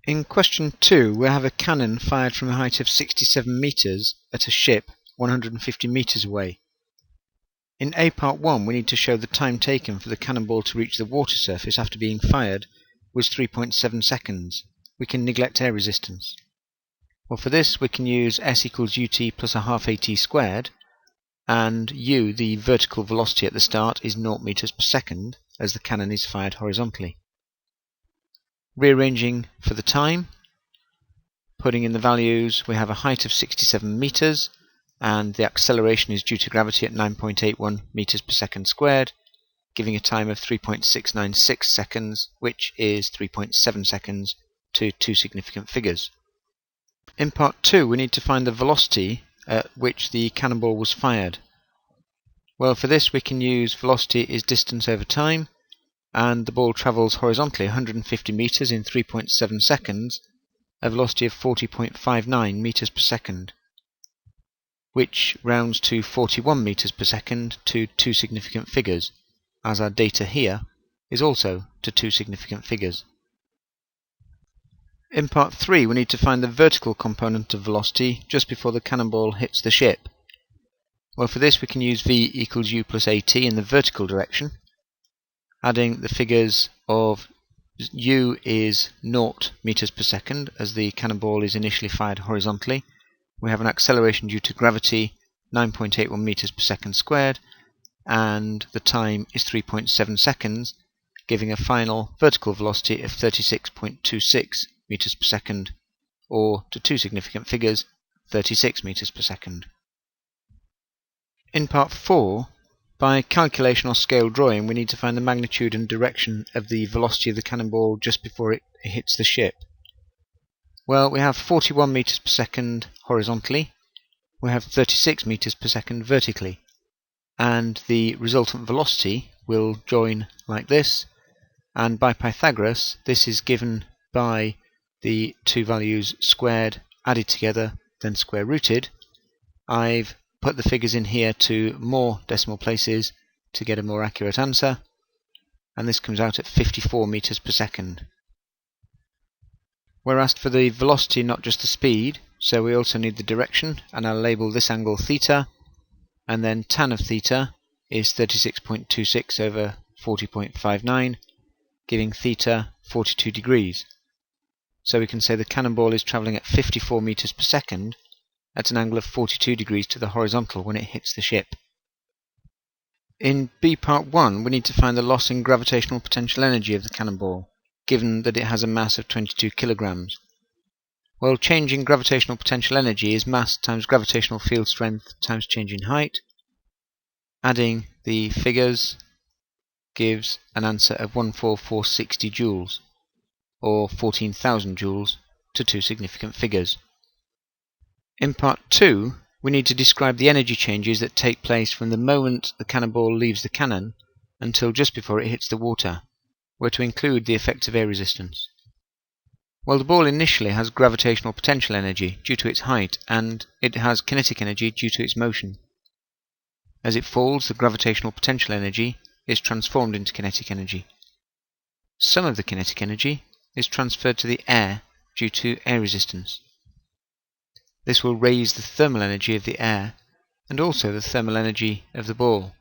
In question 2, we have a cannon fired from a height of 67 meters at a ship 150 meters away. In A part 1, we need to show the time taken for the cannonball to reach the water surface after being fired was 3.7 seconds. We can neglect air resistance. Well, for this we can use s equals ut plus a half at squared, and u, the vertical velocity at the start, is 0 meters per second as the cannon is fired horizontally. Rearranging for the time, putting in the values, we have a height of 67 meters, and the acceleration is due to gravity at 9.81 meters per second squared, giving a time of 3.696 seconds, which is 3.7 seconds to two significant figures. In part 2, we need to find the velocity at which the cannonball was fired. Well, for this we can use velocity is distance over time, and the ball travels horizontally 150 meters in 3.7 seconds, a velocity of 40.59 meters per second, which rounds to 41 meters per second to two significant figures, as our data here is also to two significant figures. In part 3, we need to find the vertical component of velocity just before the cannonball hits the ship. Well, for this we can use v equals u plus at in the vertical direction, adding the figures of u is 0 meters per second as the cannonball is initially fired horizontally. We have an acceleration due to gravity 9.81 meters per second squared, and the time is 3.7 seconds, giving a final vertical velocity of 36.26 meters per second, or to two significant figures, 36 meters per second. In part 4, by calculation or scale drawing, we need to find the magnitude and direction of the velocity of the cannonball just before it hits the ship. Well, we have 41 meters per second horizontally, we have 36 meters per second vertically, and the resultant velocity will join like this, and by Pythagoras this is given by the two values squared, added together, then square rooted. I've put the figures in here to more decimal places to get a more accurate answer, and this comes out at 54 meters per second. We're asked for the velocity, not just the speed, so we also need the direction, and I'll label this angle theta, and then tan of theta is 36.26 over 40.59, giving theta 42 degrees. So we can say the cannonball is travelling at 54 meters per second at an angle of 42 degrees to the horizontal when it hits the ship. In B part 1, we need to find the loss in gravitational potential energy of the cannonball, given that it has a mass of 22 kilograms. Well, change in gravitational potential energy is mass times gravitational field strength times change in height. Adding the figures gives an answer of 14460 joules, or 14,000 joules, to two significant figures. In part 2, we need to describe the energy changes that take place from the moment the cannonball leaves the cannon until just before it hits the water. We're to include the effect of air resistance. Well, the ball initially has gravitational potential energy due to its height, and it has kinetic energy due to its motion. As it falls, the gravitational potential energy is transformed into kinetic energy. Some of the kinetic energy is transferred to the air due to air resistance. This will raise the thermal energy of the air and also the thermal energy of the ball.